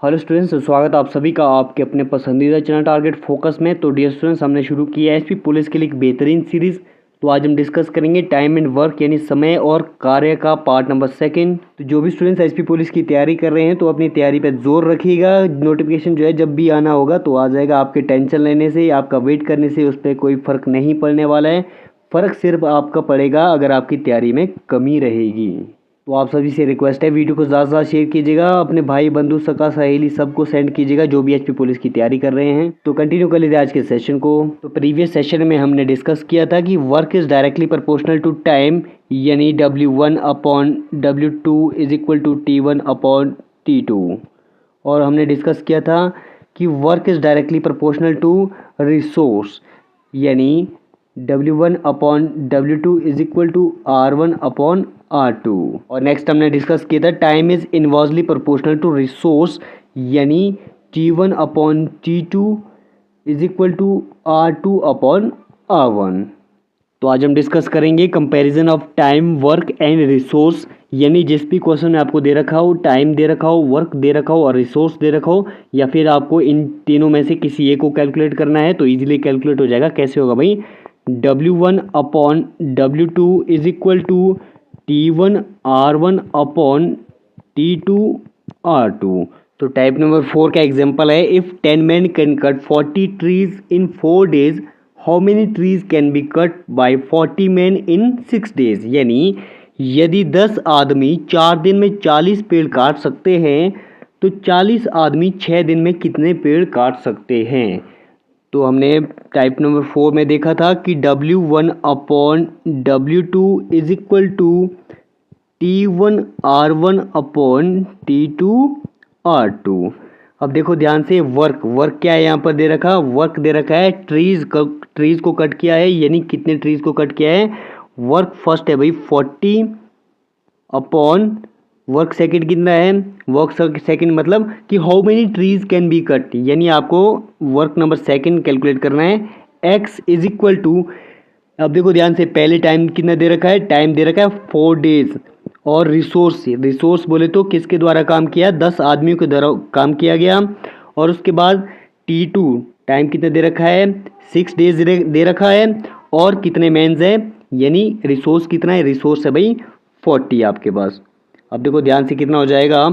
Hello students, स्वागत है आप सभी का आपके अपने पसंदीदा चैनल टारगेट फोकस में। तो डियर स्टूडेंट्स, हमने शुरू किया है एसपी पुलिस के लिए एक बेहतरीन सीरीज़। तो आज हम डिस्कस करेंगे टाइम एंड वर्क यानी समय और कार्य का पार्ट नंबर 2। तो जो भी स्टूडेंट्स एसपी पुलिस की तैयारी कर रहे हैं तो अपनी तैयारी पे जोर रखिएगा। नोटिफिकेशन जो है जब भी आना होगा तो आ जाएगा। आपके टेंशन लेने से, आपका वेट करने से उस पर कोई फ़र्क नहीं पड़ने वाला है। फ़र्क सिर्फ आपका पड़ेगा अगर आपकी तैयारी में कमी रहेगी। तो आप सभी से रिक्वेस्ट है, वीडियो को ज़्यादा से ज़्यादा शेयर कीजिएगा, अपने भाई बंधु सका सहेली सबको सेंड कीजिएगा जो भी एचपी पुलिस की तैयारी कर रहे हैं। तो कंटिन्यू कर लीजिए आज के सेशन को। तो प्रीवियस सेशन में हमने डिस्कस किया था कि work is directly proportional to time, यानी W1/W2 is equal to T1/T2। और हमने डिस्कस किया था कि work is directly proportional to resource, यानी W1/W2 is equal to R1/R2। और नेक्स्ट हमने डिस्कस किया था time is inversely proportional to resource, यानी T1/T2 is equal to R2/R1। तो आज हम डिस्कस करेंगे comparison of time, work and resource, यानी जिस भी क्वेश्चन में आपको दे रखा हो, टाइम दे रखा हो, वर्क दे रखा हो और रिसोर्स दे रखा हो, या फिर आपको इन तीनों में से किसी एक को कैलकुलेट करना है तो इजीली कैलकुलेट हो जाएगा। कैसे होगा भाई? W1/W2 is equal to T1/R1/T2/R2। तो टाइप नंबर 4 का एग्जांपल है, if 10 men can cut 40 trees in 4 days, how many trees can be cut by 40 men in 6 days। यानी यदि 10 आदमी 4 दिन में 40 पेड़ काट सकते हैं तो 40 आदमी 6 दिन में कितने पेड़ काट सकते हैं। तो हमने टाइप नंबर 4 में देखा था कि W1/W2 is equal to T1/R1/T2/R2। अब देखो ध्यान से, वर्क क्या है यहाँ पर दे रखा? वर्क दे रखा है ट्रीज को कट किया है, यानी कितने ट्रीज को कट किया है। वर्क फर्स्ट है भाई 40 अपॉन वर्क सेकंड कितना है? वर्क सेकंड मतलब कि how many trees can be cut, यानी आपको वर्क नंबर सेकंड कैलकुलेट करना है। x इज इक्वल टू, अब देखो ध्यान से, पहले टाइम कितना दे रखा है? टाइम दे रखा है 4 days। और रिसोर्स बोले तो किसके द्वारा काम किया? 10 आदमियों के द्वारा काम किया गया। और उसके बाद T2 टाइम कितना दे रखा है? 6 days दे रखा है। और कितने मेंस है, यानी रिसोर्स कितना है? रिसोर्स है भाई 40 आपके पास। अब देखो ध्यान से, कितना हो जाएगा?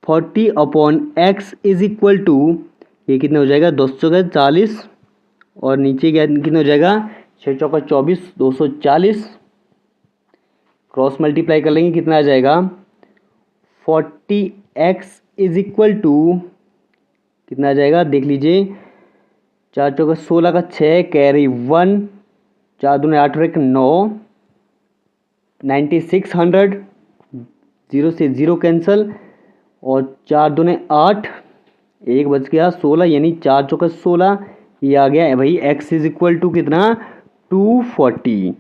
40/x इज इक्वल टू, ये कितना हो जाएगा? 240। और नीचे क्या कितना हो जाएगा? 6 चौका 24, 240। क्रॉस मल्टीप्लाई कर लेंगे, कितना आ जाएगा? 40x इज इक्वल टू कितना आ जाएगा? देख लीजिए, 4 चौका 16 का 6 कैरी 1, 4 दूने 8 और 1 9, 9600, 0 से 0 कैंसिल, और 4 दूने 8, 1 बच गया 16, यानी 4 चौका 16। ये आ गया है भाई x इज इक्वल टू कितना? 240।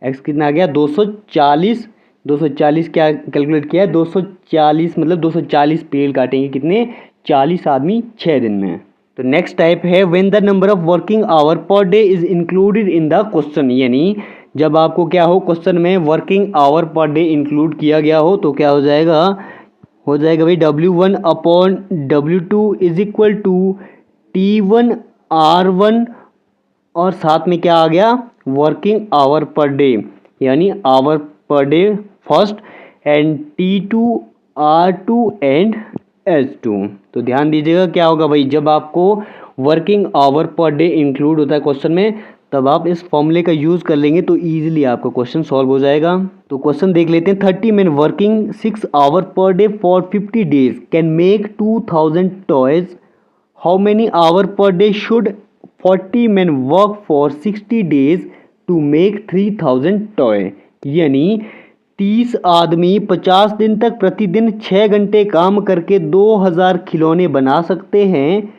x कितना आ गया? 240। 240 क्या कैलकुलेट किया है? 240 मतलब 240 पेड़ काटेंगे कितने? 40 आदमी 6 दिन में। तो नेक्स्ट टाइप है when the number of working hour per day is included in the question, यानी जब आपको क्या हो, क्वेश्चन में working hour per day include किया गया हो तो क्या हो जाएगा? हो जाएगा भाई W1/W2 is equal to T1/R1, और साथ में क्या आ गया? वर्किंग आवर पर डे, यानी hour per day first, and T2/R2 and S2। तो ध्यान दीजिएगा क्या होगा भाई, जब आपको working hour per day include होता है क्वेश्चन में, तब आप इस फॉर्मूले का यूज़ कर लेंगे तो ईजिली आपका क्वेश्चन सॉल्व हो जाएगा। तो क्वेश्चन देख लेते हैं। 30 men working 6 hours per day for 50 days can make 2000 toys, how many hour per day should 40 men work for 60 days to make 3000 toy. यानी 30 आदमी 50 दिन तक प्रतिदिन 6 घंटे काम करके 2000 खिलौने बना सकते हैं।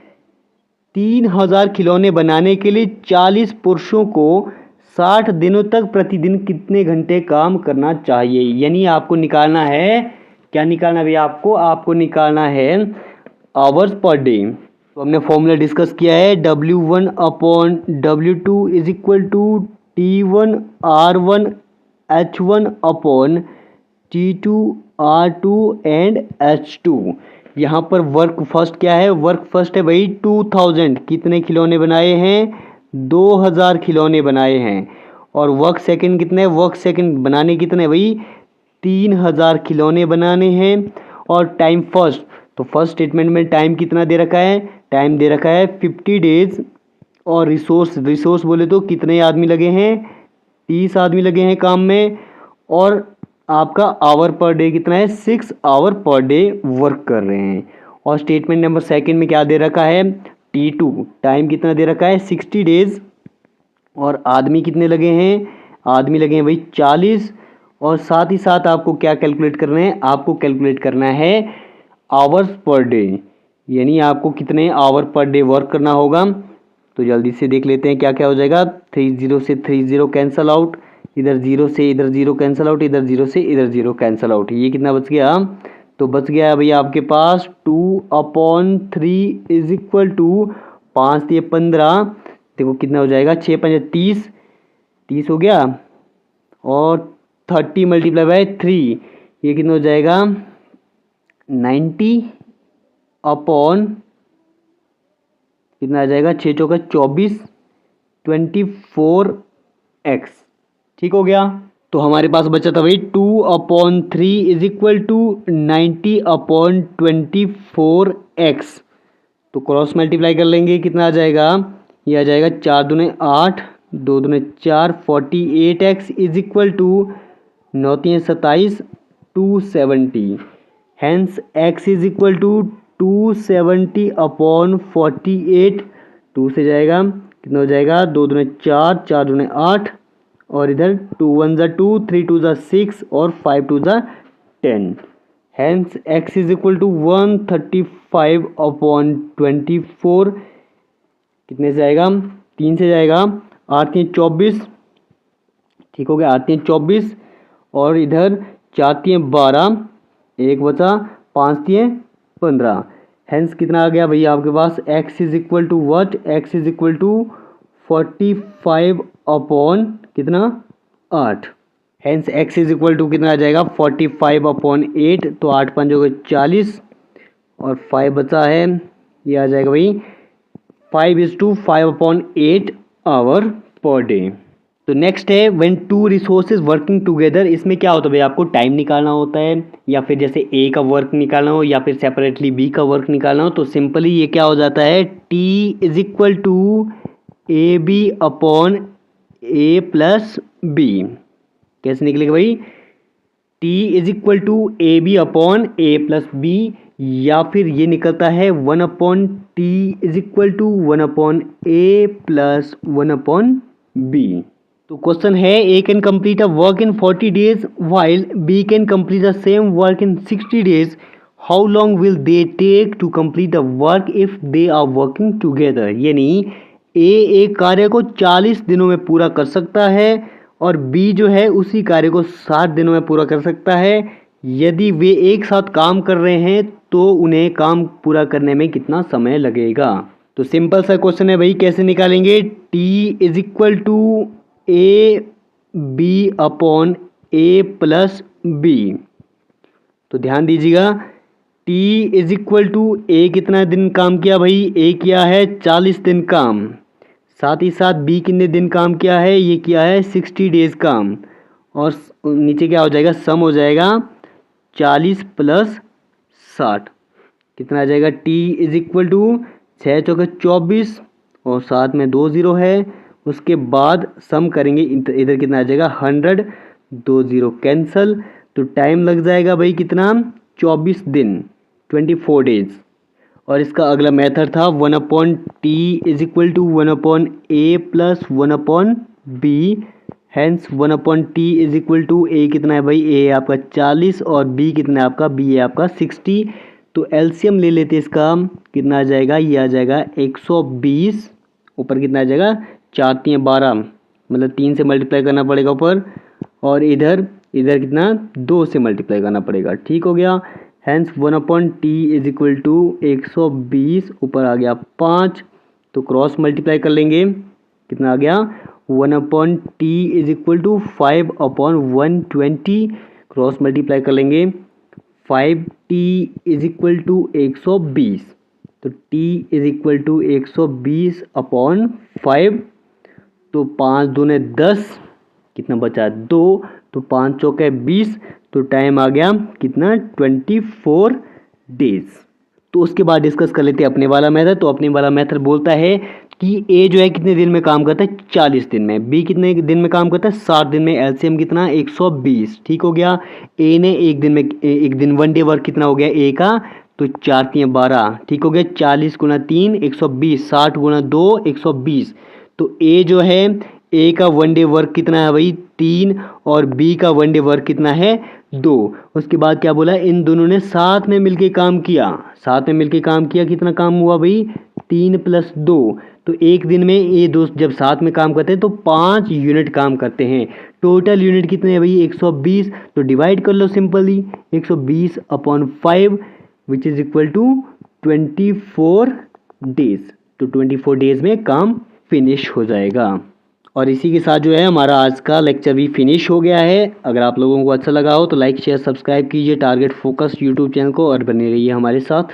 3000 खिलौने बनाने के लिए 40 पुरुषों को 60 दिनों तक प्रतिदिन कितने घंटे काम करना चाहिए। यानी आपको निकालना है, क्या निकालना है भैया? आपको निकालना है आवर्स पर डे। तो हमने फॉर्मूला डिस्कस किया है, W1/W2 is equal to T1/R1 H1 upon T2R2 and H2। यहाँ पर वर्क फर्स्ट क्या है? वर्क फर्स्ट है भाई 2000। कितने खिलौने बनाए हैं? 2000 खिलौने बनाए हैं। और वर्क सेकंड कितने? वर्क सेकंड बनाने कितने भाई? 3000 खिलौने बनाने हैं। और टाइम फर्स्ट, तो फर्स्ट स्टेटमेंट में टाइम कितना दे रखा है? टाइम दे रखा है 50 डेज। और रिसोर्स बोले तो कितने आदमी लगे हैं? 30 आदमी लगे हैं काम में। और आपका आवर पर डे कितना है? 6 आवर पर डे वर्क कर रहे हैं। और स्टेटमेंट नंबर सेकंड में क्या दे रखा है? T2 टाइम कितना दे रखा है? 60 डेज। और आदमी कितने लगे हैं? आदमी लगे हैं भाई 40। और साथ ही साथ आपको क्या कैलकुलेट करना है? आपको कैलकुलेट करना है आवर्स पर डे, यानी आपको कितने आवर पर डे वर्क करना होगा। तो जल्दी से देख लेते हैं क्या क्या हो जाएगा। 30 से 30 कैंसल आउट, इधर 0 से इधर 0 कैंसल आउट, इधर 0 से इधर 0 कैंसल आउट। ये कितना बच गया? तो बच गया भैया आपके पास 2/3 इज इक्वल टू 5 दिए 15। देखो कितना हो जाएगा? 6 5 30, 30 हो गया। और 30 मल्टीप्लाई बाय 3, ये कितना हो जाएगा? 90 अपॉन कितना आ जाएगा? 6 चौका 24, 24x। ठीक हो गया। तो हमारे पास बचा था भाई 2/3 इज इक्वल टू 90/24x। तो क्रॉस मल्टीप्लाई कर लेंगे, कितना आ जाएगा? ये आ जाएगा 4 दूने 8, 2 दूने 4, 48x is equal to 9 3 27, 270। Hence x is equal to 270/48। 2 से जाएगा, कितना हो जाएगा? 2 दूने 4, 4 दूने 8, और इधर 2 1 ज़ा 2, 3 2 ज़ा 6, और 5 2 ज़ा 10। Hence x is equal to 135/24। कितने से जाएगा? 3 से जाएगा। 8 3 24, ठीक हो गया। 8 3 24, और इधर 4 3 12, एक बचा, 5 3 15। हैंस कितना आ गया भैया आपके पास? x is equal to what? x is equal to 45 upon कितना? 8। Hence x is equal to कितना आ जाएगा? 45/8। तो 8 5 हो गए 40, और 5 बचा है, ये आ जाएगा भाई 5:5/8 आवर पर डे। तो नेक्स्ट है when two resources working together. इसमें क्या होता है भाई? आपको टाइम निकालना होता है, या फिर जैसे ए का वर्क निकालना हो, या फिर सेपरेटली बी का वर्क निकालना हो। तो सिंपली ये क्या हो जाता है? T is equal to AB upon A plus B. कैसे निकलेगा भाई? T is equal to AB upon A plus B, या फिर ये निकलता है 1/T is equal to 1/A plus 1/B। तो क्वेश्चन है A can complete a work in 40 days while B can complete the same work in 60 days. How long will they take to complete the work if they are working together. यानी A एक कार्य को 40 दिनों में पूरा कर सकता है, और B जो है उसी कार्य को 60 दिनों में पूरा कर सकता है। यदि वे एक साथ काम कर रहे हैं तो उन्हें काम पूरा करने में कितना समय लगेगा। तो सिंपल सा क्वेश्चन है भाई, कैसे निकालेंगे? T is equal to AB upon A plus B. तो ध्यान दीजिएगा, T is equal to A कितना दिन काम किया भाई? A किया है 40 दिन काम। साथ ही साथ B कितने दिन काम किया है? ये किया है 60 डेज काम। और नीचे क्या हो जाएगा? सम हो जाएगा 40 प्लस 60, कितना आ जाएगा? T इज इक्वल टू 6 चौके 24, और साथ में 2 0 है। उसके बाद सम करेंगे, इधर कितना आ जाएगा? 100, 2 0 कैंसल। तो टाइम लग जाएगा भाई कितना? 24 दिन, 24 डेज। और इसका अगला मेथड था 1/T is equal to 1/A plus 1/B। Hence 1/T is equal to A कितना है भाई? A है आपका 40, और B कितना है आपका? B है आपका 60। तो एलसीएम ले लेते इसका, कितना आ जाएगा? ये आ जाएगा 120। ऊपर कितना आ जाएगा? 4 3 12, मतलब 3 से मल्टीप्लाई करना पड़ेगा ऊपर, और इधर कितना? 2 से मल्टीप्लाई करना पड़ेगा। ठीक हो गया। Hence 1/T is equal to 120, ऊपर आ गया 5। तो क्रॉस मल्टीप्लाई कर लेंगे, कितना आ गया? 1/t is equal to 5/120, cross multiply कर लेंगे। 5t इज इक्वल टू 120, तो t इज इक्वल टू 120/5, तो 5 दूने 10, कितना बचा 2, तो 5 चौके 20, तो टाइम आ गया कितना 24 डेज। तो उसके बाद डिस्कस कर लेते हैं अपने वाला मेथड। तो अपने वाला मेथड बोलता है कि ए जो है कितने दिन में काम करता है 40 दिन में, बी कितने दिन में काम करता है 60 दिन में, एलसीएम कितना 120, ठीक हो गया। ए ने एक दिन में, एक दिन 1 डे वर्क कितना हो गया ए का, तो 4 3 12, ठीक हो गया। 40 गुना 3 120, 60 गुना 2 120, तो ए जो है ए का 1 डे वर्क कितना है भाई 3, और बी का 1 डे वर्क कितना है 2। उसके बाद क्या बोला, इन दोनों ने साथ में मिलके काम किया, साथ में मिलके काम किया, कितना काम हुआ भाई 3 + 2, तो एक दिन में ये दोस्त जब साथ में काम करते हैं तो 5 यूनिट काम करते हैं। टोटल यूनिट कितने हैं भाई 120, तो डिवाइड कर लो simply 120/5 which is equal to 24 days. तो 24 डेज में काम फिनिश हो जाएगा। और इसी के साथ जो है हमारा आज का लेक्चर भी फिनिश हो गया है। अगर आप लोगों को अच्छा लगा हो तो लाइक शेयर सब्सक्राइब कीजिए टारगेट फोकस यूट्यूब चैनल को, और बने रहिए हमारे साथ।